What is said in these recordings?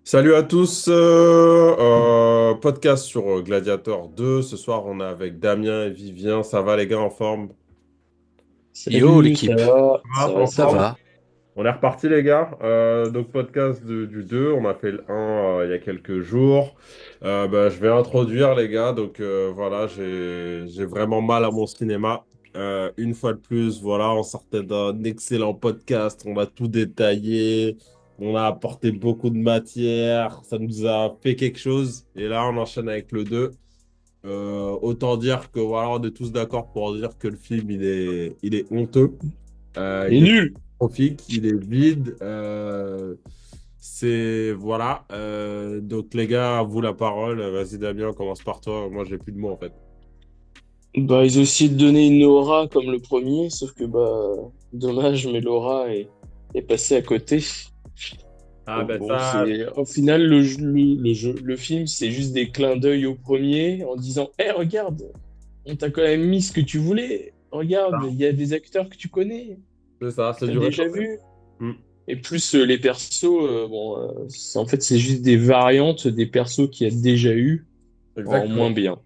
Salut à tous, podcast sur Gladiator 2. Ce soir, on est avec Damien et Vivien. Ça va les gars, en forme? Yo Salut, ça l'équipe, va, Ça ça va, va, en ça ça va. forme. va? On est reparti les gars. Donc podcast du 2, on a fait le 1 il y a quelques jours. Je vais introduire les gars. Donc voilà, j'ai vraiment mal à mon cinéma. Une fois de plus, voilà, on sortait d'un excellent podcast. On a tout détaillé. On a apporté beaucoup de matière. Ça nous a fait quelque chose. Et là, on enchaîne avec le 2. Autant dire que voilà, on est tous d'accord pour dire que le film, il est honteux. Il est Il est nul. catastrophique, il est vide. C'est voilà. Donc les gars, à vous la parole. Vas-y Damien, commence par toi. Moi, j'ai plus de mots en fait. Bah, ils ont essayé de donner une aura comme le premier, sauf que dommage, mais l'aura est passée à côté. Ah Donc ben bon, ça, c'est au final le film, c'est juste des clins d'œil au premier en disant, regarde, on t'a quand même mis ce que tu voulais. Regarde, il y a des acteurs que tu connais, c'est ça, que c'est t'as du déjà réchauffé. vu. Hmm, Et plus les persos, en fait, c'est juste des variantes des persos qu'il y a déjà eu en moins exactement. bien.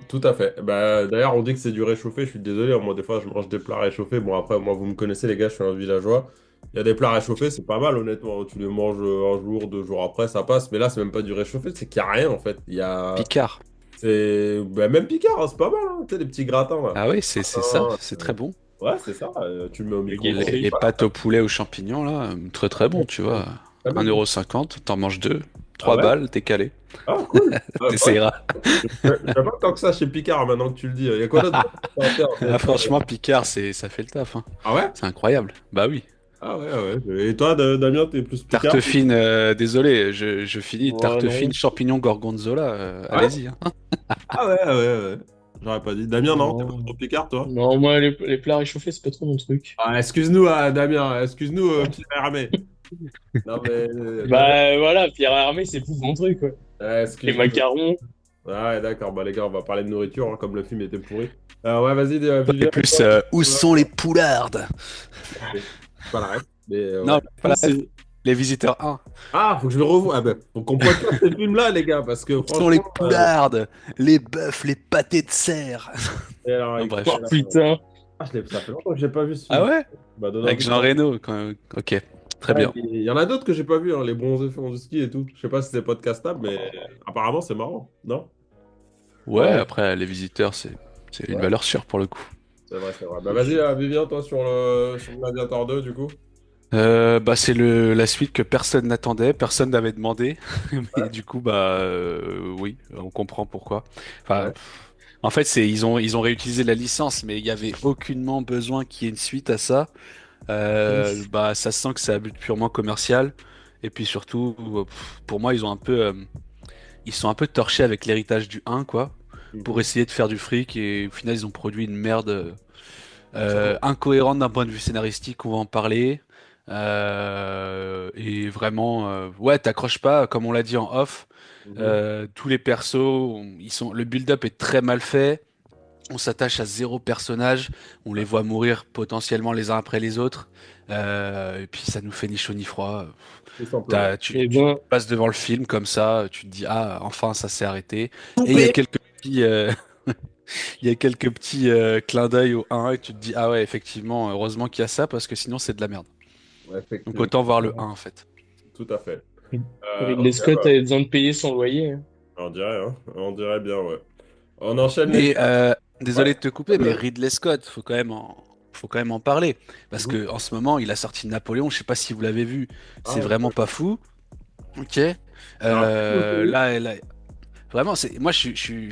Tout à fait. Bah, d'ailleurs, on dit que c'est du réchauffé. Je suis désolé. Moi, des fois, je mange des plats réchauffés. Bon, après, moi, vous me connaissez, les gars, je suis un villageois. Il y a des plats réchauffés, c'est pas mal, honnêtement. Tu les manges un jour, 2 jours après, ça passe. Mais là, c'est même pas du réchauffé, c'est qu'il n'y a rien, en fait. Il y a. Picard. C'est même Picard, hein, c'est pas mal, hein. Tu sais, les petits gratins, là. Ah oui, c'est ça, Gratin, c'est très bon. ouais, c'est ça. Tu le mets au Le micro-ondes. Les gâterie. pâtes au poulet aux champignons, là, très très bon, tu vois. Très Un bonne. euro cinquante, t'en manges deux, Ah trois ouais? balles, t'es calé. Ah, cool. Ouais, T'essayeras. je sais pas tant que ça chez Picard, maintenant que tu le dis. Il y a quoi d'autre à faire? Ah, franchement, Picard, ça fait le taf, hein. Ah ouais? C'est incroyable. Bah oui. Ah ouais, ouais. Et toi, Damien, t'es plus Picard? Tarte fine, désolé, je finis. Ouais, Tarte fine, non. champignon, gorgonzola, Ah ouais? allez-y, hein. Ah ouais, ouais, ouais. J'aurais pas dit. Damien, non, t'es pas trop Non, Picard, toi? non, moi, les plats réchauffés, c'est pas trop mon truc. Ah, excuse-nous, Damien. Excuse-nous, Pierre Hermé. Non, mais Damien, Bah voilà, Pierre Hermé, c'est plus mon truc, quoi. Les excuse-nous. macarons. Ah ouais, d'accord. Bah, les gars, on va parler de nourriture, hein, comme le film était pourri. Ouais, vas-y, Et Vivien. plus, Toi, où sont les poulardes? ok. Pas la ref, mais ouais. Non, pas la ref. C'est Les visiteurs 1. Ah, faut que je le revoie. Ah ben, faut qu'on podcast ces films-là, les gars, parce que Où sont les franchement. poulardes? Les bœufs, les pâtés de cerf. Et alors, Non, écoutez, Oh bref. là, putain. ah, ça fait longtemps que j'ai pas vu ce Ah film. ouais? Bah, donne Avec envie de Jean voir. Reno. Ok, très Ouais, bien. il y en a d'autres que j'ai pas vu, hein, les bronzés font du ski et tout. Je sais pas si c'est podcastable, mais apparemment c'est marrant, non? Ouais, après, les visiteurs, c'est une Ouais, valeur sûre pour le coup. c'est vrai, c'est vrai. Bah vas-y, Vivien, toi sur Gladiator 2, du coup. Bah, c'est la suite que personne n'attendait, personne n'avait demandé. Mais du coup, oui, on comprend pourquoi. Enfin, Ouais. en fait, ils ont réutilisé la licence, mais il y avait aucunement besoin qu'il y ait une suite à ça. Bah, ça se sent que c'est à but purement commercial. Et puis surtout, pour moi, ils sont un peu torchés avec l'héritage du 1, quoi, pour Mhm. essayer de faire du fric. Et au final, ils ont produit une merde Sûrement. incohérente d'un point de vue scénaristique, on va en parler. Et vraiment, ouais, t'accroches pas, comme on l'a dit en off. Mhm. Tous les persos, le build-up est très mal fait. On s'attache à zéro personnage, on les Ouais, voit mourir potentiellement les uns après les autres, et puis ça nous fait ni chaud ni froid. tout simplement. Eh Tu ben, passes devant le film comme ça, tu te dis ah enfin ça s'est arrêté. Et il y a Coupé. il y a quelques petits clins d'œil au 1 et tu te dis ah ouais effectivement heureusement qu'il y a ça parce que sinon c'est de la merde. Ouais, Donc effectivement. autant voir le 1 en fait. Tout à fait. Ridley Ok, Scott bah, avait besoin de payer son loyer, hein. on dirait, hein. On dirait bien, ouais. On enchaîne les Mais gars. Ouais. désolé de te couper, mais Ridley Scott, faut quand même en parler parce Mhm. que en ce moment, il a sorti Napoléon. Je sais pas si vous l'avez vu, c'est Ah, j'ai pas vraiment vu. pas fou. Ok. C'est un film ou une série? Là, vraiment, moi, je suis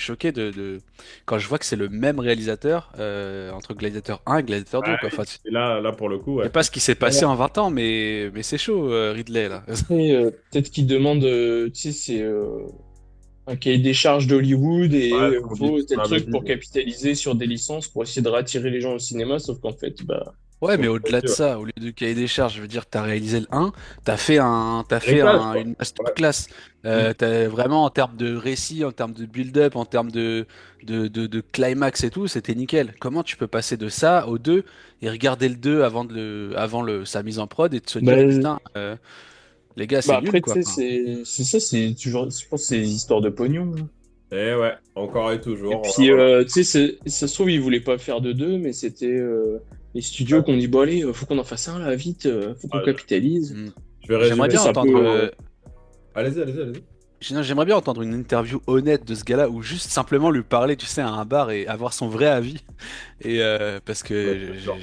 choqué quand je vois que c'est le même réalisateur entre Gladiator 1 et Gladiator Ouais, 2, quoi. Enfin, et là, pour le coup, je sais ouais. pas ce qui s'est passé en 20 ans, mais c'est chaud, Ridley là. Après, peut-être qu'il demande, tu sais, c'est un cahier des charges d'Hollywood Ouais, et ce qu'on dit, faut ce qu'on tel avait truc dit. pour capitaliser sur des licences pour essayer de rattirer les gens au cinéma, sauf qu'en fait, bah. Ouais, mais Comme tu au-delà de dis, ouais. ça, au lieu de cahier des charges, je veux dire, t'as réalisé le 1, t'as fait Héritage, quoi. une Ouais. masterclass. Mm. T'as vraiment en termes de récit, en termes de build-up, en termes de climax et tout, c'était nickel. Comment tu peux passer de ça au 2 et regarder le 2 sa mise en prod et te se dire, Bah, putain, les gars, bah c'est nul, après, tu quoi. sais, Enfin, c'est ça, c'est toujours, je pense que c'est des histoires de pognon, hein. Et ouais, encore et Et toujours. puis, Voilà. tu sais, ça se trouve, ils voulaient pas faire de deux, mais c'était les studios qui ont dit, bon, allez, faut qu'on en fasse un, là, vite, faut qu'on Ouais, capitalise. hmm. je vais J'aimerais résumer Tu sais, bien c'est un entendre. peu. Allez-y, allez-y, allez-y. J'aimerais bien entendre une interview honnête de ce gars-là ou juste simplement lui parler, tu sais, à un bar et avoir son vrai avis. Et parce Ouais, que c'est sûr.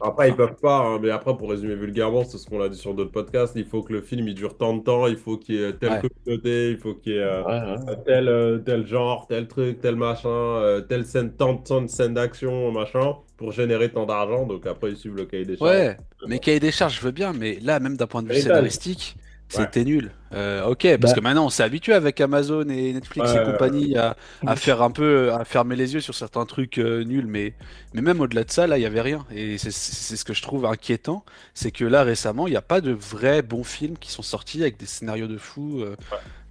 Après, ils enfin, peuvent pas, hein, mais après, pour résumer vulgairement, c'est ce qu'on a dit sur d'autres podcasts, il faut que le film il dure tant de temps, il faut qu'il y ait telle ouais, communauté, il faut qu'il y ait Ouais, ouais. tel genre, tel truc, tel machin, telle scène, tant de scènes d'action, machin, pour générer tant d'argent. Donc après, ils suivent le cahier des charges. ouais. Mais cahier des charges, je veux bien, mais là, même d'un point de vue Héritage. scénaristique, Ouais. c'était nul. Ok, parce Bah, que maintenant, on s'est habitué avec Amazon et Netflix et Ouais, compagnie à faire un peu, à fermer les yeux sur certains trucs nuls, mais même au-delà de ça, là, il y avait rien. Et c'est ce que je trouve inquiétant, c'est que là, récemment, il n'y a pas de vrais bons films qui sont sortis avec des scénarios de fous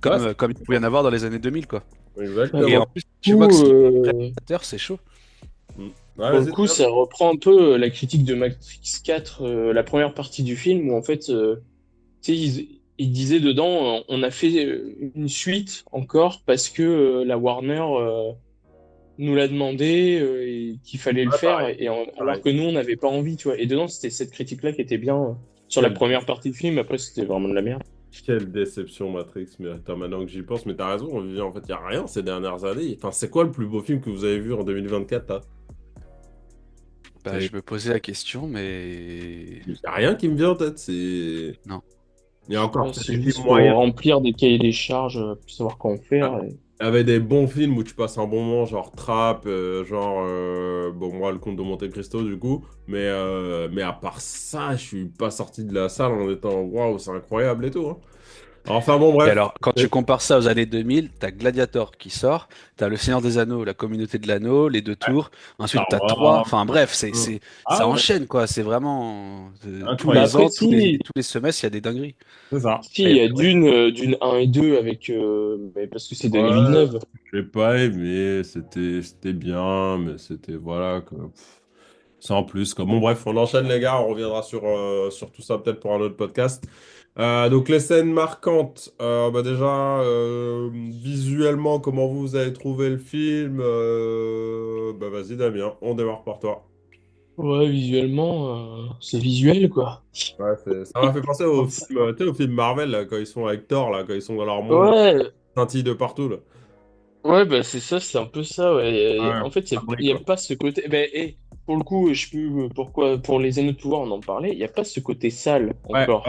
ouais, c'est comme il pouvait y en avoir dans les années 2000, quoi. Et en pour exactement. plus, le tu vois que coup, c'est réalisateur, c'est chaud. Mm. Ouais, pour le vas-y, coup, Tom. ça reprend un peu la critique de Matrix 4, la première partie du film, où en fait, tu sais, ils disaient dedans, on a fait une suite encore parce que la Warner nous l'a demandé et qu'il fallait le Ouais, faire, pareil, alors pareil. que nous, on n'avait pas envie, tu vois. Et dedans, c'était cette critique-là qui était bien sur la Quelle, première partie du film, après, c'était vraiment de la merde. quelle déception Matrix, mais attends, maintenant que j'y pense, mais t'as raison, en fait, il n'y a rien ces dernières années. Enfin, c'est quoi le plus beau film que vous avez vu en 2024, là? Bah, je me posais la question, mais Il n'y a rien qui me vient en tête. C'est. non. Il y a encore Ouais, c'est c'est des films juste pour moyens. remplir des cahiers des charges, pour savoir quoi en faire. Avec des bons films où tu passes un bon moment, genre Trap, bon, moi, le Comte de Monte Cristo, du coup. Mais à part ça, je suis pas sorti de la salle en étant waouh, c'est incroyable et tout, hein. Enfin, bon, Et bref. alors, quand tu compares ça aux années 2000, t'as Gladiator qui sort, t'as Le Seigneur des Anneaux, La Communauté de l'Anneau, Les Deux Tours, Star ensuite t'as trois, Wars. enfin bref, Ah ça ouais, enchaîne quoi, c'est vraiment tous Bah les incroyable. après, ans, si, tous les semestres, il y a des dingueries. C'est ça. si, il Et y a oui. Dune 1 et 2 avec, mais parce que c'est Denis Ouais, Villeneuve. j'ai pas aimé, c'était bien, mais c'était voilà quoi. Sans plus quoi. Bon bref, on enchaîne les gars, on reviendra sur tout ça peut-être pour un autre podcast. Donc les scènes marquantes, bah déjà visuellement, comment vous avez trouvé le film? Bah vas-y Damien, on démarre par toi. Ouais, visuellement, c'est visuel, quoi. Ouais, ça m'a fait penser au film, tu sais, au film Marvel là, quand ils sont avec Thor là, quand ils sont dans leur monde, là, Ouais, scintille de partout là. ouais, bah c'est ça, c'est un peu ça, ouais. Ouais, En fait, fabrique il y a quoi. pas ce côté. Ben, pour le coup, je peux. Pourquoi, pour les Anneaux de pouvoir, on en parlait, il n'y a pas ce côté sale Ouais, encore.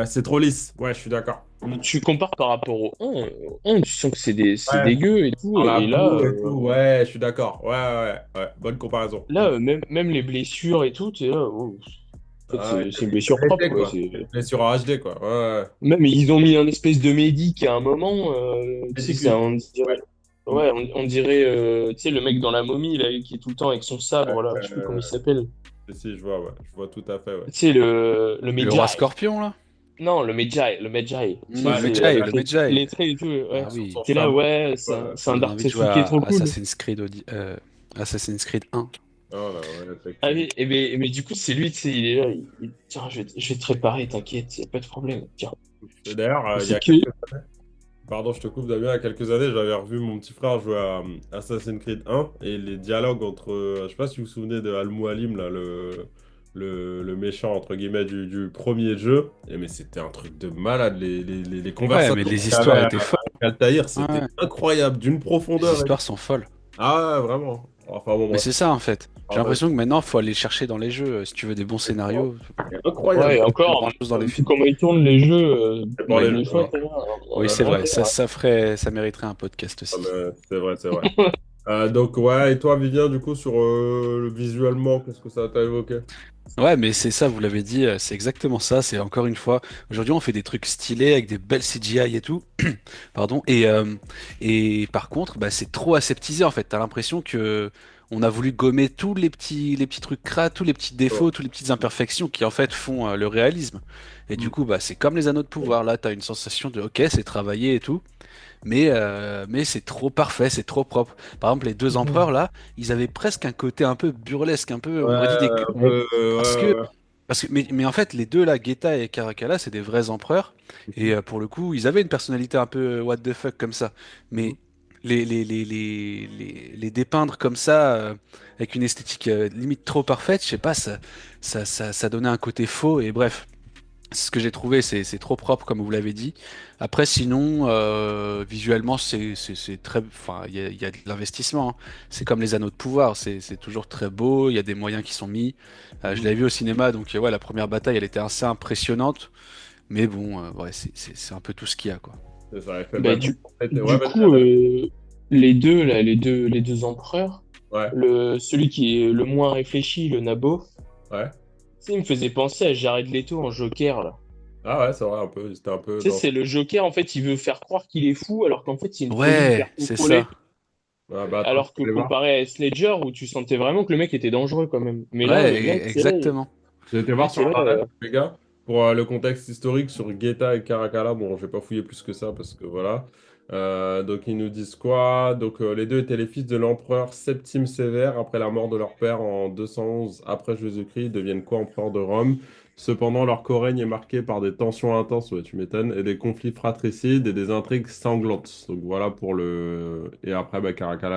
c'est trop lisse. Ouais, je suis d'accord. Quand tu compares par rapport au 1, tu sens que c'est Ouais, dégueu et tout. dans la Et là, boue et tout. Ouais, je suis d'accord. Ouais, ouais, ouais, ouais. Bonne comparaison. même les blessures et tout, t'es là. Oh, en fait, Ouais, c'est une blessure c'est propre, l'été, quoi. quoi. C'est sur HD, quoi. Ouais, Même ils ont mis un espèce de médic à un moment. Tu sais que ça, ouais. on dirait. Ouais. Mm. Ouais, on dirait, tu sais, le mec dans la momie, là, qui est tout le temps avec son sabre, là, je sais plus comment il Euh, s'appelle. si, je vois, ouais. Je vois tout à fait, ouais. Tu sais, le Le roi Medjay. Scorpion là? Non, le Medjay. Tu sais, Ouais, Le c'est le Medjay, gars, le avec Medjay. les traits et tout, ouais. Ah oui, son T'es là, chameau. ouais, Ouais. c'est ça un me donne Dark envie de jouer Sasuke à trop cool. Assassin's Creed 1. Oh là, ouais, Ah effectivement. oui, mais du coup, c'est lui, tu sais, il est là, tiens, je vais te réparer, t'inquiète, y a pas de problème, tiens. Et d'ailleurs, Et il y c'est a que, quelques... Pardon, je te coupe, Damien. Il y a quelques années, j'avais revu mon petit frère jouer à Assassin's Creed 1 et les dialogues entre... je sais pas si vous vous souvenez de Al-Mualim, là, le méchant, entre guillemets, du premier jeu. Mais c'était un truc de malade. Les Ouais, conversations mais les qu'il y avait histoires étaient folles. avec Altaïr, c'était Ouais, incroyable, d'une les profondeur. histoires sont folles. Ah ouais, vraiment. Enfin bon, Mais bref. c'est ça en fait. J'ai Ah, bah, l'impression que maintenant, il faut aller chercher dans les jeux. Si tu veux des bons scénarios, c'est ouais, incroyable. et plus encore, grand-chose dans les vu films. comment ils tournent les jeux, C'est pour Oui. les jeux, des fois, voilà. t'es là, Oui, c'est vrai. Ça mériterait un podcast Ah, aussi. mais c'est vrai, c'est vrai. Donc ouais, et toi, Vivien, du coup, sur le visuellement, qu'est-ce que ça t'a évoqué? Ouais, mais c'est ça, vous l'avez dit, c'est exactement ça. C'est encore une fois, aujourd'hui, on fait des trucs stylés avec des belles CGI et tout. Pardon. Et par contre, bah, c'est trop aseptisé en fait. T'as l'impression que on a voulu gommer tous les petits trucs crades, tous les petits défauts, toutes les petites imperfections qui en fait font le réalisme. Et du coup, bah, c'est comme les anneaux de pouvoir. Là, t'as une sensation de ok, c'est travaillé et tout. Mais c'est trop parfait, c'est trop propre. Par exemple, les deux empereurs là, ils avaient presque un côté un peu burlesque, un peu, Ouais, on ridicule. un peu, Parce ouais, que, ouais. mais en fait, les deux là, Guetta et Caracalla, c'est des vrais empereurs. Et pour le coup, ils avaient une personnalité un peu what the fuck comme ça. Mais les dépeindre comme ça, avec une esthétique limite trop parfaite, je sais pas, ça donnait un côté faux. Et bref. Ce que j'ai trouvé, c'est trop propre, comme vous l'avez dit. Après, sinon, visuellement, c'est très, enfin, il y a de l'investissement, hein. C'est comme les Anneaux de pouvoir, c'est toujours très beau. Il y a des moyens qui sont mis. Je Mhm. l'avais vu au cinéma, donc ouais, la première bataille, elle était assez impressionnante. Mais bon, ouais, c'est un peu tout ce qu'il y a, quoi. C'est ça, elle fait Bah, pas du, Ouais, du vas-y, coup, Annabelle. les deux, là, les deux empereurs, Ouais, celui qui est le moins réfléchi, le Nabo, ouais. tu sais, il me faisait penser à Jared Leto en Joker, là. Ah ouais, c'est vrai, un peu. C'était un peu Tu sais, dans. c'est le Joker, en fait, il veut faire croire qu'il est fou, alors qu'en fait, c'est une folie hyper Ouais, c'est ça. contrôlée. Ah bah attends, Alors tu que vas aller voir. comparé à Heath Ledger, où tu sentais vraiment que le mec était dangereux quand même. Mais là, Ouais, exactement. J'ai été le voir mec sur est là, Internet, les gars, pour le contexte historique sur Guetta et Caracalla. Bon, je vais pas fouiller plus que ça parce que voilà. Donc, ils nous disent quoi? Donc, les deux étaient les fils de l'empereur Septime Sévère. Après la mort de leur père en 211 après Jésus-Christ, ils deviennent co-empereurs de Rome. Cependant, leur co-règne est marqué par des tensions intenses, ouais, tu m'étonnes, et des conflits fratricides et des intrigues sanglantes. Donc, voilà pour le. Et après, bah, Caracalla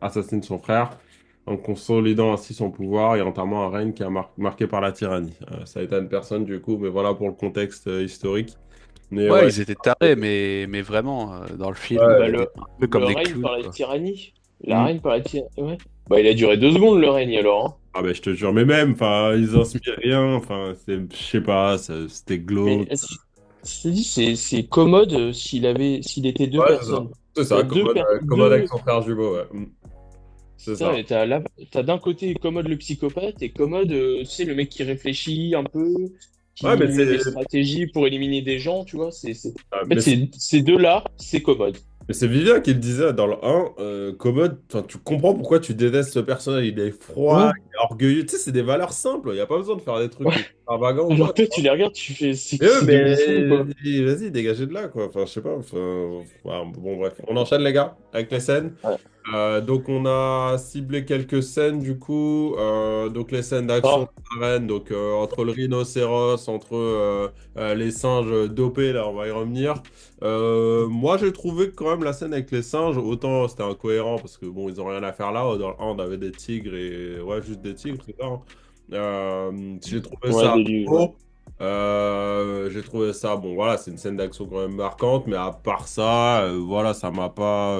assassine son frère en consolidant ainsi son pouvoir et entamant un règne qui est marqué par la tyrannie. Ça étonne personne du coup, mais voilà pour le contexte historique. Mais Ouais, ouais, ils étaient tarés, mais vraiment, dans le film, bah, ouais, ils étaient un peu comme le des règne clowns, par la quoi. tyrannie. La hmm. règne par la tyrannie, ouais. Bah, il a duré 2 secondes, le règne, alors, hein. Ah ben je te jure, mais même, enfin, ils inspirent rien, enfin, je sais pas, c'était Mais glauque. je te dis, c'est commode s'il était deux Ouais, c'est ça. personnes. C'est T'as ça, commode avec son frère jumeau, ouais. C'est ça, ça. et t'as d'un côté commode le psychopathe et commode, tu sais, le mec qui réfléchit un peu, Ouais, mais qui met c'est. des stratégies pour éliminer des gens, tu vois. Ah, En fait, ces deux-là, c'est commode. mais c'est Vivien qui le disait dans le 1, Commode, enfin, tu comprends pourquoi tu détestes ce personnage, il est froid, Ouais, il est orgueilleux, tu sais, c'est des valeurs simples, il n'y a pas besoin de faire des trucs ouais. extravagants ou Alors quoi. que tu les regardes, tu fais, Et eux, c'est deux bouffons, mais quoi. vas-y, dégagez de là, quoi. Enfin, je sais pas. Bon, bref. On enchaîne, les gars, avec les scènes. Ouais. Donc, on a ciblé quelques scènes, du coup. Donc, les scènes d'action Oh, de l'arène. Donc, entre le rhinocéros, entre les singes dopés, là, on va y revenir. Moi, j'ai trouvé que, quand même, la scène avec les singes, autant c'était incohérent, parce que, bon, ils ont rien à faire là. Dans le 1, on avait des tigres et. Ouais, juste des tigres, c'est ça, hein. J'ai trouvé ouais, ça des livres, ouais. beau. J'ai trouvé ça, bon voilà, c'est une scène d'action quand même marquante, mais à part ça, voilà, ça m'a pas.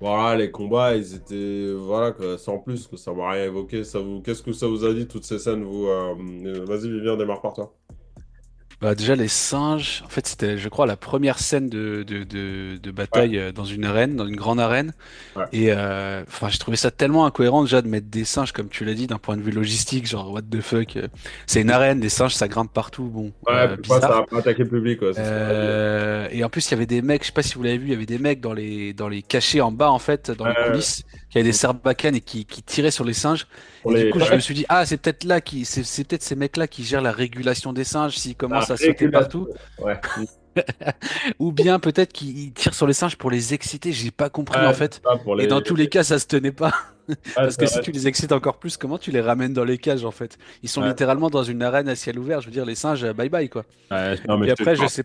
Voilà, les combats, ils étaient. Voilà, sans plus, que ça m'a rien évoqué. Qu'est-ce que ça vous a dit, toutes ces scènes, vous Vas-y, Vivien, démarre par toi. Bah déjà les singes, en fait c'était je crois la première scène de Ouais, bataille dans une arène, dans une grande arène. ouais. Et enfin j'ai trouvé ça tellement incohérent déjà de mettre des singes comme tu l'as dit d'un point de vue logistique, genre what the fuck. C'est une arène, des singes ça grimpe partout, bon Ouais, pourquoi ça bizarre. a pas attaqué le public, ouais, c'est ce qu'on a dit. Et en plus il y avait des mecs, je sais pas si vous l'avez vu, il y avait des mecs dans les cachets en bas en fait, dans les Ouais, coulisses, qui avaient des sarbacane et qui tiraient sur les singes. pour Et du les. coup, je me suis dit, ah, c'est peut-être là c'est peut-être ces mecs-là qui gèrent la régulation des singes s'ils La commencent à sauter partout. régulation. Ouais. Ou bien peut-être qu'ils tirent sur les singes pour les exciter, j'ai pas compris en Ouais, c'est fait. ça, pour Et dans les. tous les cas, ça se tenait pas. Ouais, Parce c'est que si vrai. tu les excites encore plus, comment tu les ramènes dans les cages en fait? Ils sont Ouais. littéralement dans une arène à ciel ouvert, je veux dire, les singes, bye bye quoi. Ouais, non, mais Et je te après, jure. je sais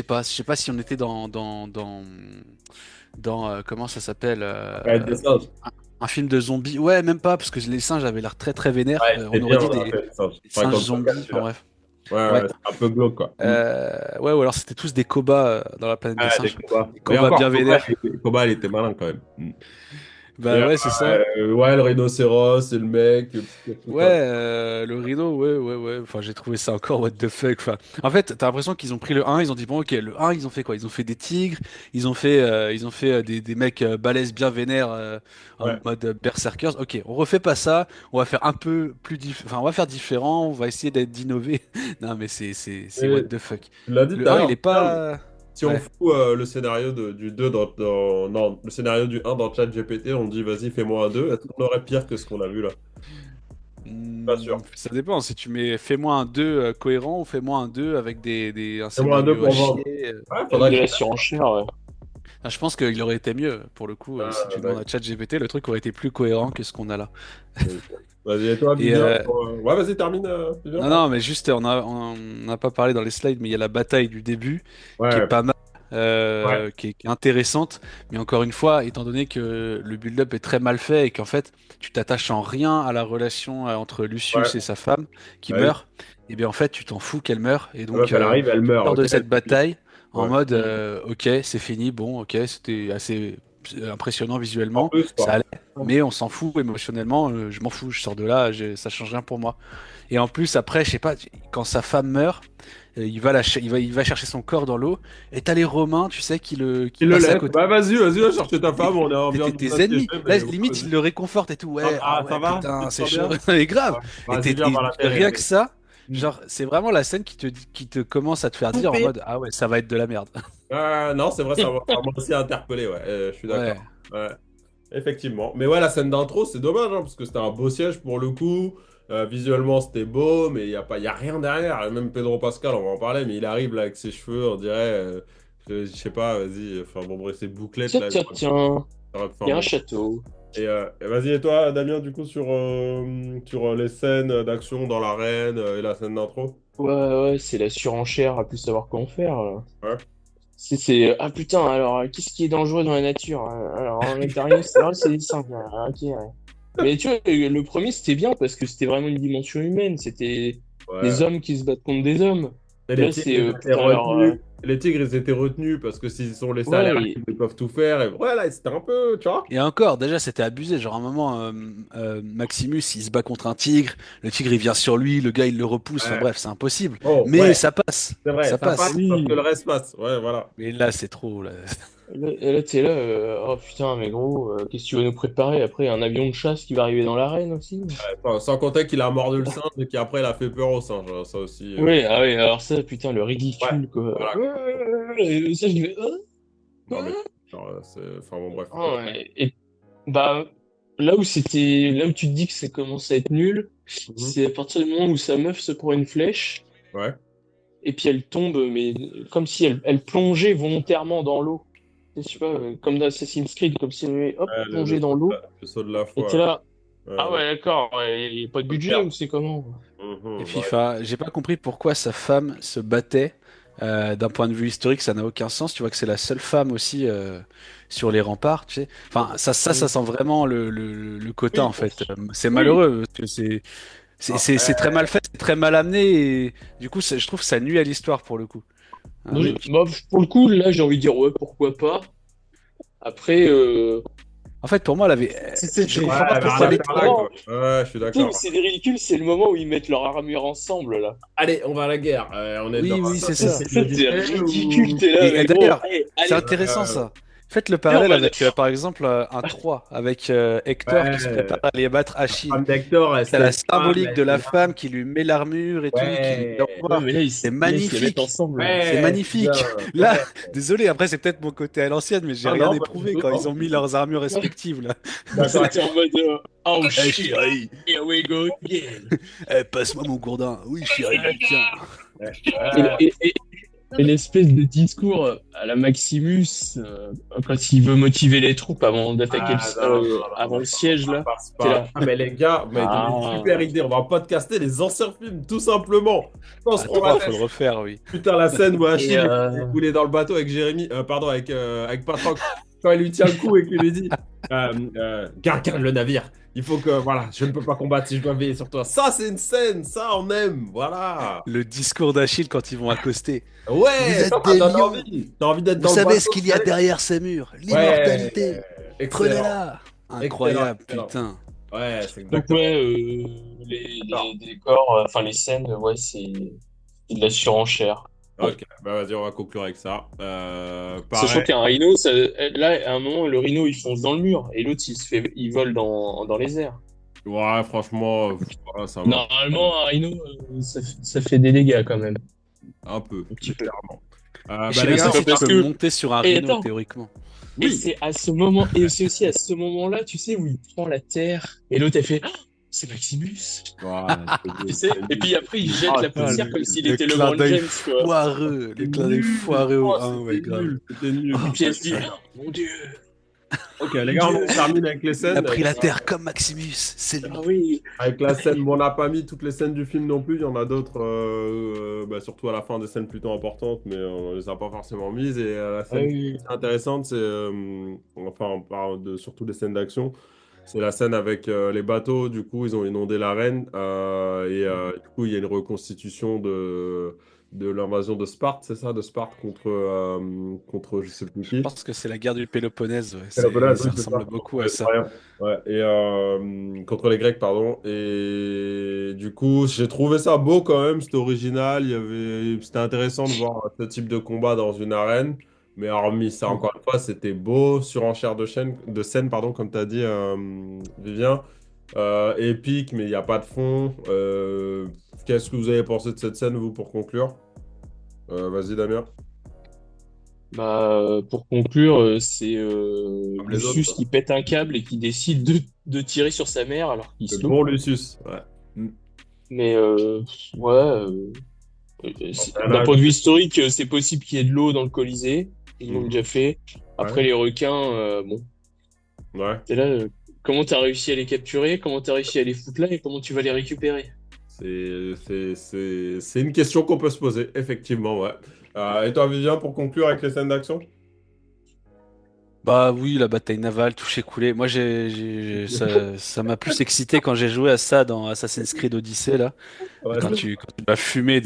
pas si on était dans comment ça s'appelle? Ouais, des singes. Un film de zombies. Ouais, même pas, parce que les singes avaient l'air très très vénères. Ouais, On c'était aurait bien, dit on a fait des singes. des Faudrait singes qu'on le podcast, zombies, enfin celui-là. bref. Ouais, Ouais. ouais, c'est un peu glauque, quoi. Ouais, ou alors c'était tous des cobayes dans la planète des Ouais, des singes. combats. Des Mais cobayes encore, bien vénères. Koba, il était malin quand même. Et, Bah ouais, c'est ça. ouais, le rhinocéros, et le mec, quelque chose Ouais, comme le rideau, ouais. Enfin, j'ai trouvé ça encore what the fuck. Enfin, en fait, t'as l'impression qu'ils ont pris le 1, ils ont dit bon, ok, le 1, ils ont fait quoi? Ils ont fait des tigres, ils ont fait des mecs balèzes bien vénères en ouais. mode berserkers. Ok, on refait pas ça, on va faire un peu plus enfin, on va faire différent, on va essayer d'innover. Non, mais c'est what Et the fuck. tu l'as dit tout Le à 1, il l'heure, est bien, pas. si on Ouais. fout le scénario du 2 non, le scénario du un dans ChatGPT, on dit vas-y, fais-moi un 2, est-ce qu'on aurait pire que ce qu'on a vu là? Pas sûr. Ça dépend, si tu mets fais-moi un 2 cohérent ou fais-moi un 2 avec un Fais-moi un 2 scénario à pour chier. vendre. Ouais, Avec faudrait de que la surenchère, ouais. Ah, je pense qu'il aurait été mieux, pour le coup, si tu bah, demandes à ChatGPT, le truc aurait été plus cohérent que ce qu'on a là. ok. Vas-y, et toi, Et Vivien? Ouais, vas-y, termine, Vivien, non, pardon. non, mais juste, on n'a pas parlé dans les slides, mais il y a la bataille du début qui est Ouais, pas mal, ouais, qui est intéressante. Mais encore une fois, étant donné que le build-up est très mal fait et qu'en fait, tu t'attaches en rien à la relation entre ouais. Lucius et sa femme qui Bah oui. meurt, et bien en fait, tu t'en fous qu'elle meure. Et La meuf, donc, elle arrive, elle meurt, sors de ok? cette bataille en Ouais. mode ok, c'est fini, bon, ok, c'était assez impressionnant En visuellement, plus, ça quoi. allait, mais on s'en fout émotionnellement, je m'en fous, je sors de là, ça change rien pour moi. Et en plus, après, je sais pas, quand sa femme meurt, il va chercher son corps dans l'eau, et t'as les Romains, tu sais, qui Il le passent à laisse. côté. Bah vas-y, va chercher ta Et femme, on vient C'était de vous tes assiéger, ennemis. Là, mais ouais, limite, il vas-y. le réconforte et tout. Ouais, ah Ça ouais, va? Tu putain, te c'est sens chaud. bien? Et grave. Ouais. Vas-y, viens, on Et va l'atterrir, rien que allez. ça, Mm. genre, c'est vraiment la scène qui te commence à te faire dire en Coupé. mode, ah ouais, ça va être de la merde. Non, c'est vrai, ça m'a aussi interpellé, ouais, je suis Ouais. d'accord. Ouais, effectivement. Mais ouais, la scène d'intro, c'est dommage, hein, parce que c'était un beau siège pour le coup. Visuellement, c'était beau, mais il y a rien derrière. Et même Pedro Pascal, on va en parler, mais il arrive là avec ses cheveux, on dirait, je sais pas, vas-y, enfin bon, bref, ses bouclettes Tiens, là. tiens, tiens. Il Enfin y a un bon. château. Et vas-y, et toi, Damien, du coup, sur les scènes d'action dans l'arène et la scène d'intro? Ouais, ouais, c'est la surenchère à plus savoir quoi en faire. Ouais. Ah putain, alors, qu'est-ce qui est dangereux dans la nature? Alors, un nectarien, c'est vrai, c'est simple. Ok, ouais. Mais tu vois, le premier, c'était bien parce que c'était vraiment une dimension humaine. C'était des Ouais. hommes qui se battent contre des hommes. Et les Là, tigres, c'est, ils étaient putain, alors, retenus. Les tigres, ils étaient retenus parce que s'ils sont laissés aller, ouais, ils peuvent tout faire. Et voilà, c'était un peu, tu vois? Et encore, déjà, c'était abusé. Genre, à un moment, Maximus, il se bat contre un tigre, le tigre, il vient sur lui, le gars, il le repousse. Enfin Ouais. bref, c'est impossible. Oh, Mais ouais, ça passe. c'est vrai, Ça ça passe passe. parce que le oui. reste passe. Ouais, voilà. Mais là, c'est trop, là. Et là, t'es là, oh putain, mais gros, qu'est-ce que tu vas nous préparer après? Un avion de chasse qui va arriver dans l'arène aussi? Enfin, sans compter qu'il a mordu le singe et qu'après, il a fait peur au singe. Ça aussi. Oui, ah oui, alors ça, putain, le Ouais, ridicule, quoi. voilà, quoi. Ça, je dis, Non, mais. Genre, enfin, bon, bref. ah ouais. Et bah, là où tu te dis que ça commence à être nul, Mhm. c'est à partir du moment où sa meuf se prend une flèche, Ouais. et puis elle tombe, mais comme si elle plongeait volontairement dans l'eau. Je sais pas, comme dans Assassin's Creed, comme si elle avait, hop, Ouais, plongé dans l'eau, le saut de la et t'es foi. là, ah Ouais. ouais, d'accord, il n'y a pas de Faut le budget, faire. ou c'est comment? Et Bah, FIFA, j'ai pas compris pourquoi sa femme se battait. D'un point de vue historique, ça n'a aucun sens. Tu vois que c'est la seule femme aussi sur les remparts, tu sais. Enfin, ça sent vraiment le quota oui, en fait. C'est Oui, malheureux parce que c'est après, très mal fait, c'est très mal amené et du coup, je trouve que ça nuit à l'histoire pour le coup. Hein. bah, pour le coup, là, j'ai envie de dire, ouais, pourquoi pas. Après, En fait, pour moi, elle avait, je c'était ouais, comprends pas elle avait pourquoi rien c'est à les faire là, trois. vraiment. quoi. Ouais, je suis Tu sais, d'accord. c'est ridicule, c'est le moment où ils mettent leur armure ensemble, là. Allez, on va à la guerre. On est dans Oui, oui, c'est Ça, ça. Assassin's c'est Creed c'est Odyssey ridicule, ou... t'es là, Et mais gros, d'ailleurs, allez, c'est allez, intéressant Euh, ça. Faites le viens, on parallèle va. avec, par exemple, un 3 avec Hector qui se prépare ouais, à aller battre la Achille. femme d'Hector, elle T'as se la laisse pas, symbolique elle de est la là. femme qui lui met l'armure et tout, qui lui dit au Ouais, Ouais, revoir. mais là, C'est ils se les mettent magnifique. ensemble, là. C'est ouais, magnifique. putain, Là, ouais. désolé, après c'est peut-être mon côté à l'ancienne, mais j'ai Ah rien non, pas du éprouvé tout, quand ils non. ont mis leurs armures respectives là. D'accord. C'était en mode, oh Eh shit, chérie, here we go again. passe-moi mon gourdin. Oui chérie, tiens. Ouais. Et, et, et, et l'espèce de discours à la Maximus, quand il veut motiver les troupes avant d'attaquer Ah non, non, non, avant non, le siège, ça là, passe t'es pas. là. Ah, mais les gars, mais super Ah, idée, on va podcaster les anciens films, tout simplement. On se À prend la 3, faut le tête. refaire, oui. Putain, la scène où et Achille il est dans le bateau avec Jérémy, pardon, avec Patrocle, quand il lui tient le cou et qu'il lui dit garde le navire, il faut que, voilà, je ne peux pas combattre si je dois veiller sur toi. Ça, c'est une scène, ça, on aime, voilà. Le discours d'Achille quand ils vont accoster. Vous Ouais, êtes ça des donne lions. envie. T'as envie d'être Vous dans le savez ce bateau. qu'il y a derrière ces murs. Ouais, L'immortalité. excellent. Prenez-la. Excellent, incroyable, excellent. putain. Ouais, c'est Donc exactement ouais, ça. les décors, enfin les scènes, ouais, c'est de la surenchère. Bon. Ok, bah vas-y, on va conclure avec ça. Sachant Pareil. qu'un rhino, là, à un moment, le rhino, il fonce dans le mur, et l'autre, il vole dans les airs. Ouais, franchement, voilà, ça va. Normalement, un rhino, ça fait des dégâts quand même, Un peu, un petit peu. légèrement. Et je Bah sais les même gars, pas si tu Parce peux que, monter sur un et rhino attends, théoriquement. et oui. c'est à ce moment, et c'est aussi à ce moment-là, tu sais, où il prend la terre, et l'autre, elle fait, ah, c'est Maximus, Ouais, c'est tu nul, sais, c'est et puis nul. après, il jette Ah, la c'est Ah, poussière comme nul. s'il le était clin LeBron d'œil James, quoi. foireux, le C'est clin d'œil nul. foireux au Oh, 1, ouais, c'était grave. nul. C'était Oh, nul. Et puis elle se dit, ah, mon Dieu, Ok, les mon gars, Dieu, on termine avec les il a scènes. pris la terre comme Maximus, c'est ah lui. oui, Avec la scène, bon, on n'a pas mis toutes les scènes du film non plus. Il y en a d'autres, bah, surtout à la fin, des scènes plutôt importantes, mais on les a pas forcément mises. Et la ah scène qui oui, est intéressante, c'est, enfin, on parle de surtout des scènes d'action. C'est la scène avec les bateaux. Du coup, ils ont inondé l'arène du coup, il y a une reconstitution de l'invasion de Sparte, c'est ça, de Sparte contre je sais plus Je qui. pense que c'est la guerre du Péloponnèse, ouais, Peloponnèse, ça oui, c'est ressemble ça. beaucoup Contre à les ça. Troyens. Ouais, contre les Grecs, pardon. Et du coup, j'ai trouvé ça beau quand même, c'était original. C'était intéressant de voir ce type de combat dans une arène. Mais hormis ça, encore une fois, c'était beau, surenchère de scène, pardon, comme tu as dit, Vivien. Épique, mais il n'y a pas de fond. Qu'est-ce que vous avez pensé de cette scène, vous, pour conclure? Vas-y, Damien. bah, pour conclure, c'est Comme les autres, Lucius quoi. qui pète un câble et qui décide de tirer sur sa mère alors qu'il Le se loupe. bon Lucius. Ouais. Mm. Mais ouais, Rien à d'un point de vue ajouter. historique, c'est possible qu'il y ait de l'eau dans le Colisée. Ils l'ont Mhm. déjà fait. Ouais. Après, les requins, bon, Ouais. c'est là, comment t'as réussi à les capturer, comment t'as réussi à les foutre là et comment tu vas les récupérer? C'est une question qu'on peut se poser, effectivement, ouais. Et toi, Vivien, pour conclure avec les scènes d'action? Bah oui, la bataille navale, touché coulé. Moi, ça m'a plus excité quand j'ai joué à ça dans Assassin's Creed Odyssey là. Ouais, c'est Quand tu dois fumer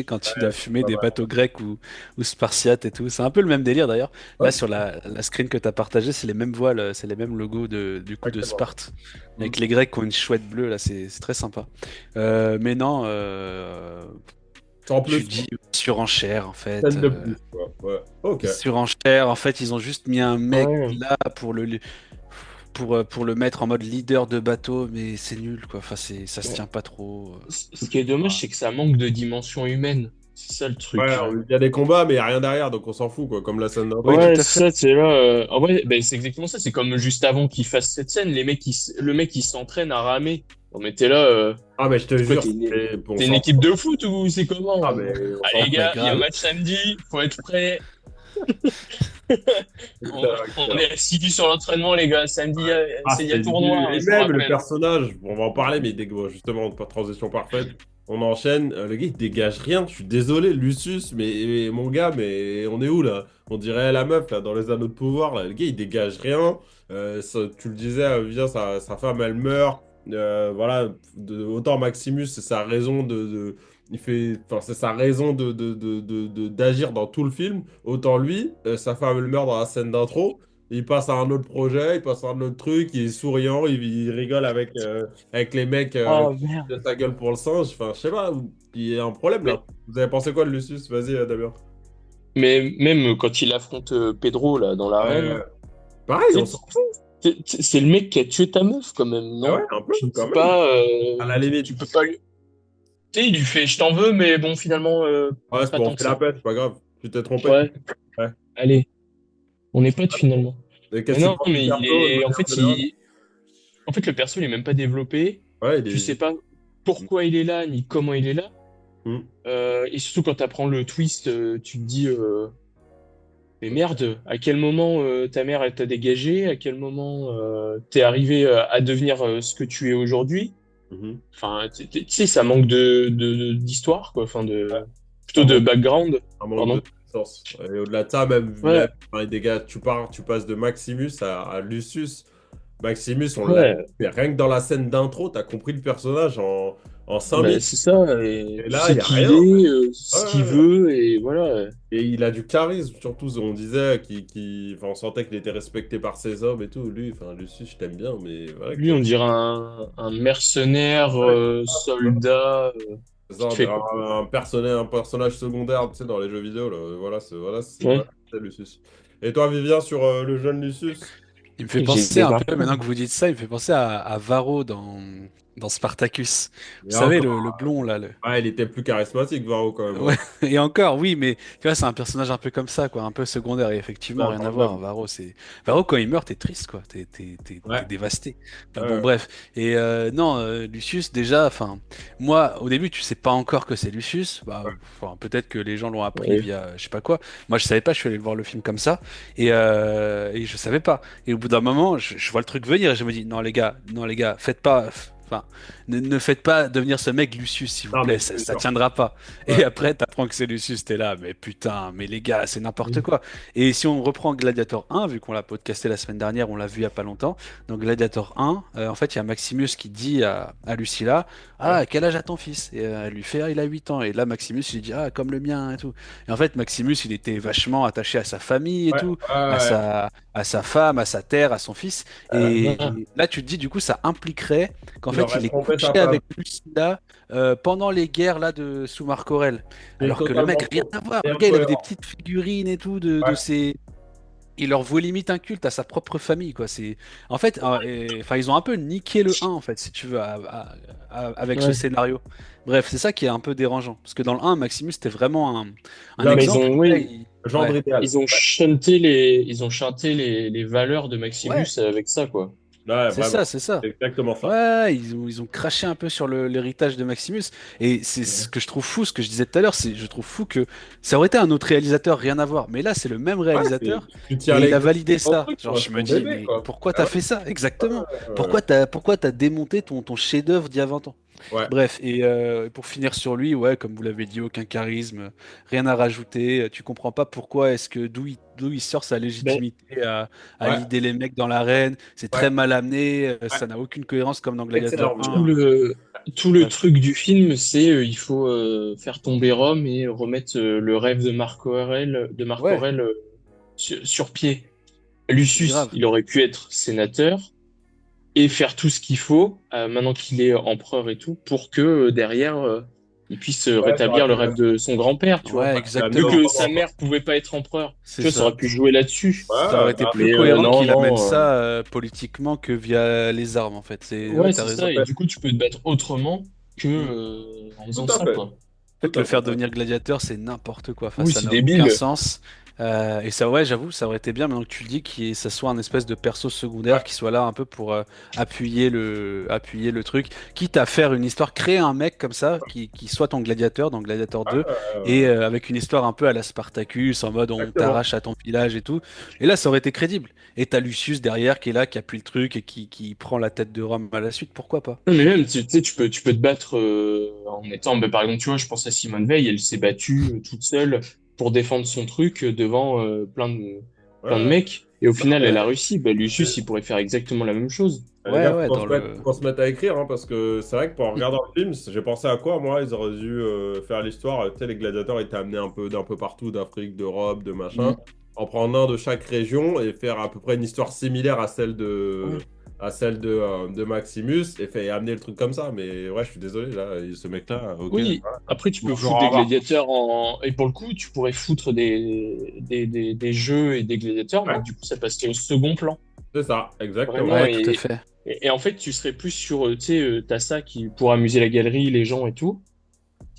quand tu dois fumer pas des mal. bateaux grecs ou spartiates et tout. C'est un peu le même délire d'ailleurs. Ouais, Là, sur la screen que tu as partagée, c'est les mêmes voiles, c'est les mêmes logos du coup de exactement. Sparte. Mm. Avec les Grecs qui ont une chouette bleue, là, c'est très sympa. Mais non, Sans tu plus, dis surenchère en fait. scène de plus, quoi. Ouais, ok. Surenchère, en fait, ils ont juste mis un mec Ouais. là pour le mettre en mode leader de bateau, mais c'est nul quoi. Enfin, ça se Ouais. tient pas trop. Ce qui est dommage, c'est que ça manque de dimension humaine. C'est ça le Ouais, truc. il y a des combats, mais il n'y a rien derrière, donc on s'en fout, quoi, comme la scène Oui, d'intro. tout Ouais, à fait. ça, c'est là. En vrai, ben, c'est exactement ça. C'est comme juste avant qu'il fasse cette scène, le mec qui s'entraîne à ramer. On était là. Ah, mais je te C'est quoi, jure, on t'es une s'en équipe fout. de foot ou c'est comment? Ah, mais on s'en Allez, les fout. Ouais, gars, il y a grave. match samedi, faut être prêt. Excellent, On est excellent. assidus sur l'entraînement, les gars. Samedi, Ah, il y a c'était tournoi, nul. hein, Et je vous même le rappelle. personnage, on va en parler, mais bon, justement, pas de transition parfaite. On enchaîne. Le gars, il dégage rien. Je suis désolé, Lucius, mais mon gars, mais on est où là? On dirait la meuf là, dans les anneaux de pouvoir. Là. Le gars, il dégage rien. Tu le disais, Vivien, sa femme, elle meurt. Voilà, autant Maximus, c'est sa raison enfin, c'est sa raison d'agir dans tout le film. Autant lui, sa femme, elle meurt dans la scène d'intro. Il passe à un autre projet, il passe à un autre truc, il est souriant, il rigole avec les mecs Oh qui merde. de sa gueule pour le singe. Enfin, je sais pas, il y a un problème Mais, là. Vous avez pensé quoi de Lucius? Vas-y, Damien. mais même quand il affronte Pedro là dans l'arène, Euh, Pareil, on tu sais, s'en fout. c'est le mec qui a tué ta meuf quand même, Ah ouais, non? un peu, Tu ne quand peux même. pas, À la limite. tu peux pas lui. Tu sais, il lui fait, je t'en veux, mais bon, finalement, Ouais, c'est pas bon, on tant que fait la ça. paix, c'est pas grave. Tu t'es trompé. Ouais, Ouais. allez, on n'est pas de finalement. Et Mais qu'est-ce que tu non, penses du mais perso de manière générale? en fait, le perso, il est même pas développé. Ouais, il Tu est. sais pas pourquoi il est là, ni comment il est là. Hmm. Et surtout quand tu apprends le twist, tu te dis, mais merde, à quel moment ta mère elle t'a dégagé, à quel moment t'es arrivé à devenir ce que tu es aujourd'hui. Mhm. Enfin, tu sais, ça manque d'histoire, quoi. Enfin, Ça plutôt de manque, background, ça manque de pardon. sens. Et au-delà de ça, même, Ouais, enfin, les dégâts, tu passes de Maximus à Lucius. Maximus, on l'a. ouais, Mais rien que dans la scène d'intro, t'as compris le personnage en 5 Bah, minutes. c'est ça, et Et tu là, il sais n'y a qui il rien. est, Ouais, ce qu'il ouais, ouais. veut, et voilà. Et il a du charisme, surtout, on disait, enfin, on sentait qu'il était respecté par ses hommes et tout. Lui, enfin, Lucius, je t'aime bien, mais voilà Lui, quoi. on dirait un mercenaire, Ouais, soldat, c'est ça, vite on fait, dirait quoi. un personnage secondaire, tu sais, dans les jeux vidéo, là. Voilà, Ouais. c'est Lucius. Et toi, Vivien, sur le jeune Lucius? Il me fait J'ai penser des un peu, marques. maintenant que vous dites ça, il me fait penser à Varro dans Spartacus. Vous Et savez, encore, le blond là. il était plus charismatique, Varro, quand même, Ouais, hein. et encore, oui, mais tu vois, c'est un personnage un peu comme ça, quoi, un peu secondaire. Et effectivement, Non, rien à quand voir. même. Varro, quand il meurt, t'es triste, quoi. T'es Ouais. dévasté. Bon, Ouais. bref. Et non, Lucius, déjà, enfin, moi, au début, tu sais pas encore que c'est Lucius. Bah, enfin, peut-être que les gens l'ont appris Ouais. via, je sais pas quoi. Moi, je savais pas. Je suis allé voir le film comme ça, et je savais pas. Et au bout d'un moment, je vois le truc venir et je me dis, non, les gars, faites pas. Enfin, ne faites pas devenir ce mec Lucius, s'il vous Non, plaît, mais ça, c'est ça sûr. tiendra pas. Ouais. Et après, t'apprends que c'est Lucius, t'es là, mais putain, mais les gars, c'est n'importe quoi. Et si on reprend Gladiator 1, vu qu'on l'a podcasté la semaine dernière, on l'a vu il y a pas longtemps, dans Gladiator 1, en fait, il y a Maximus qui dit à Lucilla, Ouais. ah, quel âge a ton fils? Et elle lui fait, ah, il a 8 ans. Et là, Maximus, il lui dit, ah, comme le mien et tout. Et en fait, Maximus, il était vachement attaché à sa famille et Ouais. tout, Ouais. à sa femme, à sa terre, à son fils. Ah, Et là, tu te dis, du coup, ça impliquerait qu'en Il fait, aurait il est trompé sa couché femme. avec Lucilla pendant les guerres là de sous Marc Aurèle. C'est Alors que le totalement mec, rien faux à voir. et Le gars, il avait des incohérent. petites figurines et tout de Ouais. ses. Il leur vouait limite un culte à sa propre famille, quoi. C'est en fait, enfin, ils ont un peu niqué le un en fait, si tu veux, avec ce ouais. scénario. Bref, c'est ça qui est un peu dérangeant, parce que dans le un, Maximus c'était vraiment un L'homme, Bah, ils exemple. ont, Et là, oui, gendre ouais, idéal. ils ont chanté les valeurs de Maximus ouais, avec ça, quoi. Ouais, c'est ça, vraiment. c'est ça. C'est exactement ça. Ouais, ils ont craché un peu sur l'héritage de Maximus. Et c'est ce Ouais. que je trouve fou, ce que je disais tout à l'heure, c'est je trouve fou que ça aurait été un autre réalisateur, rien à voir. Mais là, c'est le même Ouais, réalisateur tu tiens et il a l'exemple validé au ça. truc, Genre, quoi. je C'est me ton dis, bébé, mais quoi. pourquoi Ah t'as ouais, fait ça? Exactement. ouais. Pourquoi t'as démonté ton chef-d'œuvre d'il y a 20 ans? Ouais. Bref, et pour finir sur lui, ouais, comme vous l'avez dit, aucun charisme, rien à rajouter. Tu comprends pas pourquoi est-ce que d'où il sort sa Ben, légitimité à Ouais. leader les mecs dans l'arène. C'est Ouais. très mal amené, Ouais. ça n'a aucune cohérence comme dans Excellent, Gladiator tout 1. Vivien. le, tout le Bref. truc du film, c'est il faut faire tomber Rome et remettre le rêve de Marc Ouais, Aurèle sur pied. Lucius, grave. il aurait pu être sénateur et faire tout ce qu'il faut, maintenant qu'il est empereur et tout, pour que derrière, il puisse Ouais, ça aurait rétablir le pu, rêve de son grand-père, tu vois. Ouais, amener Vu au exactement. que sa moment, mère quoi. pouvait pas être empereur, C'est tu vois, ça aurait ça. pu jouer là-dessus. Ça aurait Ouais, été bah, plus Mais cohérent non, qu'il amène non. ça politiquement que via les armes, en fait. Ouais, Ouais, t'as c'est raison. ça. Et du coup, tu peux te battre autrement que Mm. en tout faisant à ça, fait. quoi. En Tout fait, le à fait. faire devenir gladiateur, c'est n'importe quoi. Enfin, Oui, ça c'est n'a aucun débile. sens. Et ça, ouais, j'avoue, ça aurait été bien maintenant que tu le dis, que ça soit un espèce de perso Ouais. secondaire qui soit là un peu pour appuyer le truc, quitte à faire une histoire, créer un mec comme ça qui soit ton gladiateur dans Gladiator Ouais, 2 et avec une histoire un peu à la Spartacus en mode on exactement. t'arrache à ton village et tout. Et là, ça aurait été crédible. Et t'as Lucius derrière qui est là, qui appuie le truc et qui prend la tête de Rome à la suite. Pourquoi pas? Non, mais même, tu sais, tu peux te battre en étant, bah, par exemple, tu vois, je pense à Simone Veil, elle s'est battue toute seule pour défendre son truc devant plein de Ouais. mecs. Et au Non, final, elle a mais réussi. Bah, Lucius, il pourrait faire exactement la même chose. les Ouais, gars, ouais, faut qu'on se mette à écrire, hein, parce que c'est vrai que pour regarder le film, j'ai pensé à quoi, moi, ils auraient dû faire l'histoire. Tu sais, les gladiateurs étaient amenés un peu d'un peu partout, d'Afrique, d'Europe, de machin, Mm. en prendre un de chaque région et faire à peu près une histoire similaire Ouais. à celle de Maximus et amener le truc comme ça. Mais ouais, je suis désolé, là, ce mec-là, ok. Oui, après, tu peux Bonjour, foutre au des revoir. gladiateurs en. Et pour le coup, tu pourrais foutre des jeux et des gladiateurs, mais Ouais, du coup, ça passerait au second plan. c'est ça, exactement. Vraiment, Ouais, tout à et, fait. et, et en fait, tu serais plus sur, tu sais, t'as ça qui pour amuser la galerie, les gens et tout.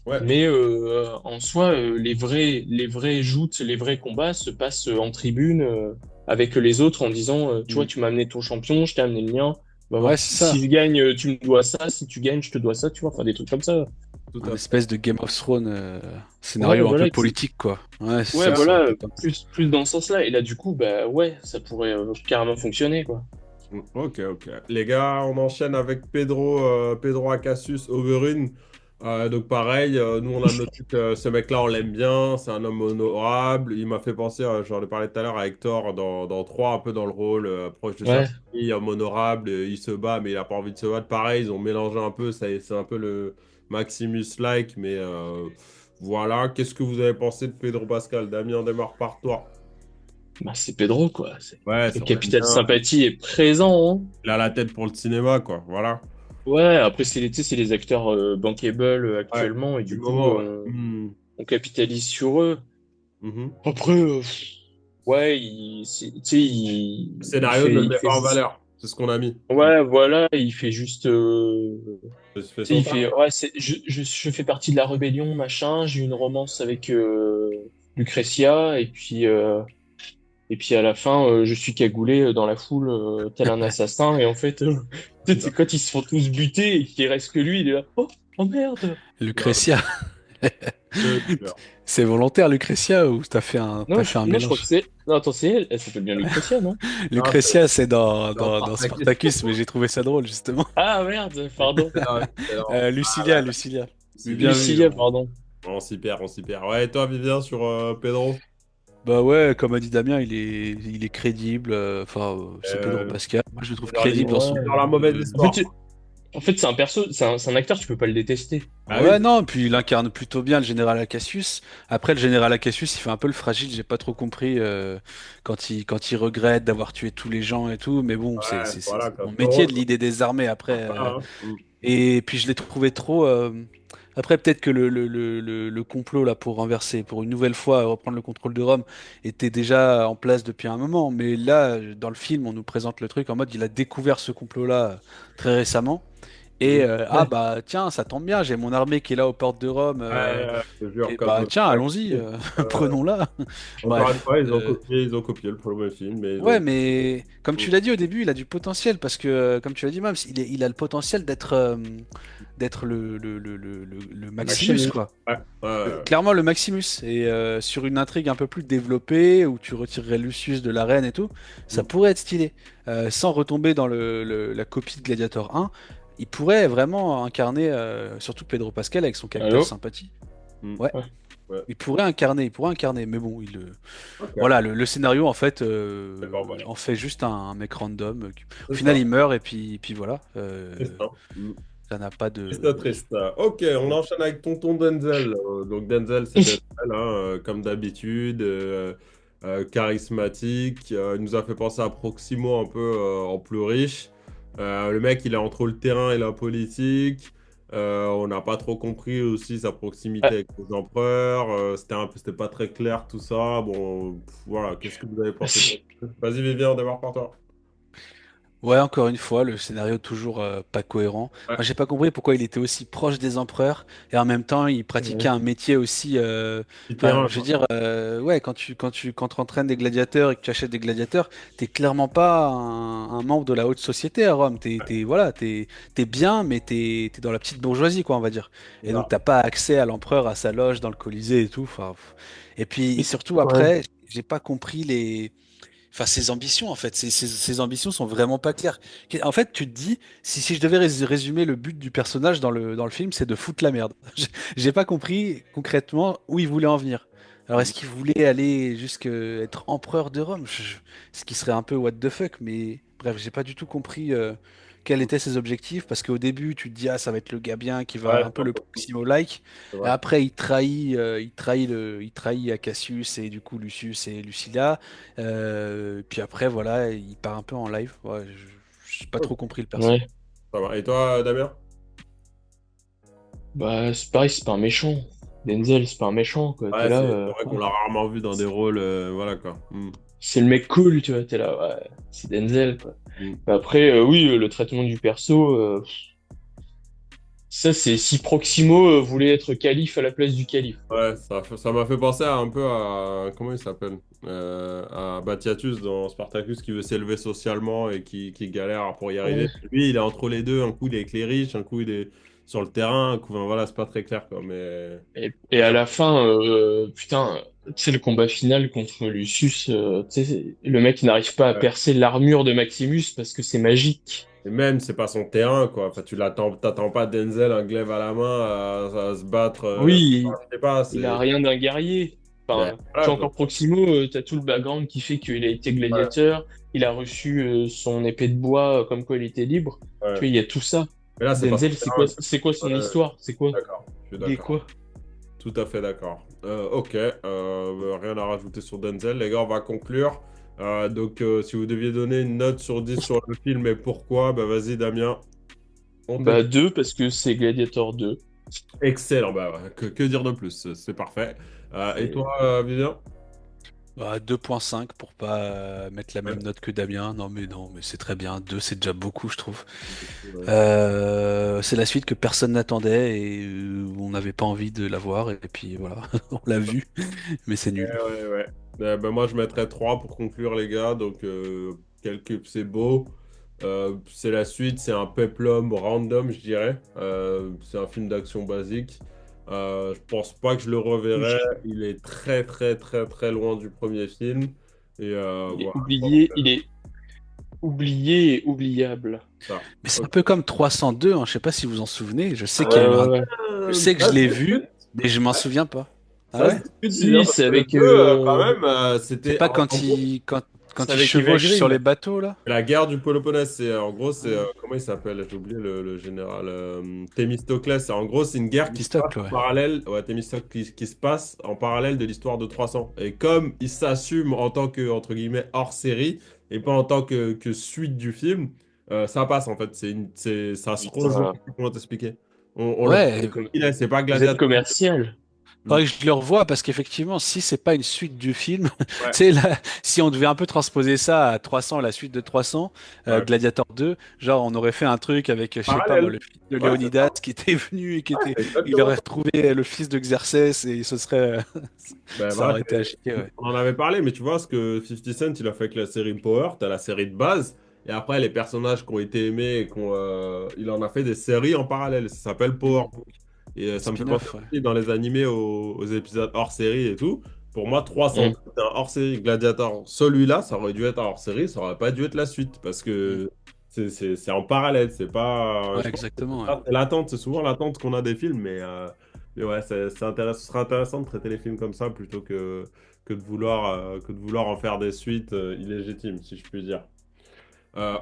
Ouais. Mais en soi, les vrais joutes, les vrais combats se passent en tribune avec les autres en disant, tu vois, Mm. tu m'as amené ton champion, je t'ai amené le mien. On va Ouais, voir c'est si ça. je gagne, tu me dois ça. Si tu gagnes, je te dois ça. Tu vois, enfin des trucs comme ça. Tout Un à fait. espèce de Game of Thrones Ouais, scénario un peu voilà. politique, quoi. Ouais, c'est Ouais, ça, ça aurait voilà, été pas mal. plus dans ce sens-là. Et là, du coup, bah ouais, ça pourrait carrément fonctionner, quoi. Ok, ok. Les gars, on enchaîne avec Pedro Acassus Overeem. Donc pareil, nous on a noté que ce mec-là on l'aime bien, c'est un homme honorable. Il m'a fait penser, j'en ai parlé tout à l'heure à Hector dans 3, un peu dans le rôle proche de sa Ouais. famille, homme honorable, il se bat mais il a pas envie de se battre. Pareil, ils ont mélangé un peu, c'est un peu le Maximus-like, mais voilà. Qu'est-ce que vous avez pensé de Pedro Pascal? Damien, démarre par toi. Bah, c'est Pedro, quoi. Ouais, Le on l'aime capital bien. sympathie est présent, hein. Il a la tête pour le cinéma, quoi. Voilà. Ouais, après, tu sais, c'est les acteurs bankable Ouais, actuellement, et du du coup, moment, ouais. on capitalise sur eux. Mhm. Après, ouais, tu sais, Le scénario ne le il met fait pas en juste. valeur. C'est ce qu'on a mis. Ouais, voilà, il fait juste. Je fais Tu sais, son il taf. fait. Ouais, je fais partie de la rébellion, machin. J'ai une romance avec Lucretia, et puis à la fin, je suis cagoulé dans la foule, tel un assassin. Et en fait, tu sais, c'est quand ils se font tous buter et qu'il reste que lui, il est là. Oh, oh merde! Non, Lucretia, le tueur. c'est volontaire Lucretia ou Non, t'as fait un non, je crois que mélange? c'est. Non, attends, c'est elle. Elle s'appelle bien Lucretia, non? Non, Lucretia, c'est dans dans Spartacus. Spartacus, mais j'ai trouvé ça drôle justement. Ah merde, pardon. Excellent. Ah Lucilia, là là, Lucilia. Mais bien Lucilia. vu. Lucilia, pardon. On s'y perd, on s'y perd. Ouais, et toi, Vivien, sur Pedro? Bah ouais, comme a dit Damien, il est crédible. Enfin, c'est Pedro Euh, Pascal. Moi, je le c'est trouve dans crédible dans son. Ouais. dans la mauvaise En fait, histoire. c'est un perso, c'est un acteur, tu peux pas le détester. Ah oui, Ouais, non, puis il incarne plutôt bien le général Acacius. Après, le général Acacius, il fait un peu le fragile. J'ai pas trop compris quand il regrette d'avoir tué tous les gens et tout. Mais bon, ouais, voilà, c'est quoi. mon Son métier rôle, de quoi. l'idée des armées après. Voilà, hein. Mm. Et puis je l'ai trouvé trop. Après, peut-être que le complot là pour renverser, pour une nouvelle fois reprendre le contrôle de Rome, était déjà en place depuis un moment. Mais là, dans le film, on nous présente le truc en mode il a découvert ce complot-là très récemment. Et Mm. ah bah tiens, ça tombe bien, j'ai mon armée qui est là aux portes de Rome. Ouais, je te jure, Et comme bah tiens, allons-y, euh, prenons-la. encore une Bref. fois, ils ont copié le premier film, mais ils Ouais, ont. mais comme Mm. tu l'as dit au début, il a du potentiel parce que, comme tu l'as dit, Mams, il a le potentiel d'être le Maximus, Maximus. quoi. Ouais, ouais, Clairement le Maximus. Et sur une intrigue un peu plus développée, où tu retirerais Lucius de l'arène et tout, ça ouais. pourrait être stylé. Sans retomber dans la copie de Gladiator 1, il pourrait vraiment incarner, surtout Pedro Pascal avec son capital Allô? sympathie. Mm. Ouais, Ouais. Ouais. il pourrait incarner, mais bon, Ok. voilà, le scénario en fait D'accord, voilà. en fait juste un mec random. Au C'est final, ça. il meurt et puis voilà, C'est ça. Mm. ça n'a pas Triste, de. triste. Ok, on enchaîne avec tonton Denzel. Donc Denzel, c'est Denzel, hein, comme d'habitude, charismatique. Il nous a fait penser à Proximo un peu en plus riche. Le mec, il est entre le terrain et la politique. On n'a pas trop compris aussi sa proximité Ah, avec les empereurs. C'était pas très clair tout ça. Bon, voilà. Qu'est-ce que vous avez pensé si. de Vas-y, Vivien, on démarre par toi. Ouais, encore une fois, le scénario toujours pas cohérent. Ouais, Moi, j'ai pas compris pourquoi il était aussi proche des empereurs et en même temps, il pratiquait Ouais. un métier aussi. petit Enfin, terrain, je veux quoi. dire, ouais, quand tu entraînes des gladiateurs et que tu achètes des gladiateurs, t'es clairement pas un membre de la haute société à Rome. Voilà, t'es bien, mais t'es dans la petite bourgeoisie, quoi, on va dire. Et donc, Voilà. t'as pas accès à l'empereur, à sa loge dans le Colisée et tout. Enfin, et puis surtout Ouais. après, j'ai pas compris enfin, ses ambitions, en fait, ses ambitions sont vraiment pas claires. En fait, tu te dis, si je devais résumer le but du personnage dans le film, c'est de foutre la merde. J'ai pas compris concrètement où il voulait en venir. Alors, est-ce qu'il voulait aller jusqu'à être empereur de Rome? Ce qui serait un peu what the fuck, mais bref, j'ai pas du tout compris quels étaient ses objectifs, parce qu'au début, tu te dis, ah, ça va être le gars bien qui va Ouais, un peu le Proximo-like. c'est Et vrai. après, il trahit Cassius et du coup Lucius et Lucilla. Puis après, voilà, il part un peu en live. Ouais, j'ai pas trop compris le perso. Ouais. Ça va. Et toi, Damien? Bah, c'est pareil, c'est pas un méchant. Denzel, c'est pas un méchant, quoi. T'es Ouais, là, c'est vrai qu'on l'a rarement vu dans des rôles, voilà quoi. Mm. c'est le mec cool, tu vois. T'es là, ouais, c'est Denzel, quoi. Mm. Bah, après, oui, le traitement du perso, ça, c'est si Proximo voulait être calife à la place du calife, quoi. Ouais, ça m'a fait penser un peu à, comment il s'appelle? À Batiatus dans Spartacus qui veut s'élever socialement et qui galère pour y arriver. Ouais. Lui, il est entre les deux. Un coup, il est avec les riches, un coup, il est sur le terrain. Un coup, enfin, voilà, c'est pas très clair quoi. Mais Et à la fin, putain, tu sais, le combat final contre Lucius, tu sais, le mec n'arrive pas à ouais, percer l'armure de Maximus parce que c'est magique. Et même, c'est pas son terrain, quoi. Enfin, t'attends pas Denzel, un glaive à la main, à se battre. Oui, Je sais pas, il a c'est. rien d'un guerrier. Ben, Enfin, tu voilà, vois, quoi. encore Proximo, t'as tout le background qui fait qu'il a été Ouais, gladiateur, il a reçu son épée de bois comme quoi il était libre. Tu ouais. vois, il y a tout ça. Mais là, c'est pas son Denzel, terrain. c'est quoi son Ouais, histoire? C'est quoi? d'accord, je suis Il est d'accord. quoi? Tout à fait d'accord. Ok, rien à rajouter sur Denzel. Les gars, on va conclure. Si vous deviez donner une note sur 10 sur le film et pourquoi, bah vas-y, Damien, on Bah t'écoute. 2 parce que c'est Gladiator 2. Excellent, bah ouais, que dire de plus? C'est parfait. Et C'est toi, Vivien? Bah, 2,5 pour pas mettre la Ouais. même note que Damien. Non, mais c'est très bien. 2, c'est déjà beaucoup, je trouve. Ouais. C'est la suite que personne n'attendait et on n'avait pas envie de la voir. Et puis voilà, on l'a vu, mais c'est nul. Ouais, ouais. Moi, je mettrais 3 pour conclure, les gars. C'est beau. C'est la suite, c'est un peplum random, je dirais. C'est un film d'action basique. Je pense pas que je le reverrai. Il est très, très, très, très loin du premier film. Et il est voilà, je pense oublié, que il est oublié et oubliable. ça. Mais c'est un Ok. peu comme 302, hein, je sais pas si vous en souvenez. Je sais Ouais, qu'il y a eu ouais, un. ouais. Je sais que je Ça se l'ai vu, discute. mais je m'en souviens pas. Ah Ça se ouais? discute, Vivien, Si, parce que le 2, quand même, C'est c'était pas en gros. quand c'est il avec Eva chevauche sur les Green. bateaux là? La guerre du Péloponnèse, en gros, Ouais. comment il s'appelle? J'ai oublié le général Thémistoclès. En gros, c'est une guerre qui se passe Thémistocle, en ouais. parallèle, ouais, Thémistocle qui se passe en parallèle de l'histoire de 300. Et comme il s'assume en tant que, entre guillemets, hors série et pas en tant que suite du film, ça passe en fait. Ça se rejoint. Putain, Comment t'expliquer? On le prend. Ouais, C'est pas vous êtes Gladiator. commercial. Hmm. faudrait que je le revoie parce qu'effectivement, si c'est pas une suite du film, Ouais, tu sais, là, si on devait un peu transposer ça à 300, la suite de 300, ouais. Gladiator 2, genre on aurait fait un truc avec, je sais pas moi, Parallèle. le fils de Ouais, c'est Léonidas ça. qui était venu et Ouais, c'est il exactement aurait ça. retrouvé le fils de Xerxès et ce serait, Ben ça voilà, aurait été à chier, ouais. on en avait parlé, mais tu vois ce que 50 Cent il a fait avec la série Power, t'as la série de base, et après les personnages qui ont été aimés, il en a fait des séries en parallèle, ça s'appelle Power Mm. Book. Et Des ça me fait penser spin-off, ouais. aussi dans les animés aux épisodes hors série et tout. Pour moi, 300 Hmm. c'est un hors série. Gladiator, celui-là, ça aurait dû être un hors série, ça aurait pas dû être la suite, parce Mm. que c'est en parallèle, c'est pas. Ouais, Je pense que exactement, ouais. c'est l'attente, c'est souvent l'attente qu'on a des films, mais ouais, ce serait intéressant de traiter les films comme ça plutôt que de vouloir en faire des suites illégitimes, si je puis dire.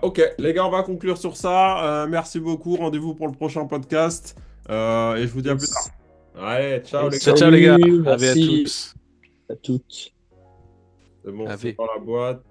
Ok, les gars, on va conclure sur ça. Merci beaucoup. Rendez-vous pour le prochain podcast. Et je vous dis à plus tard. Yes. Allez, ciao Allez, les Ciao, gars. ciao les gars. salut, Ave à merci tous. à toutes. C'est bon, c'est Ave. dans la boîte.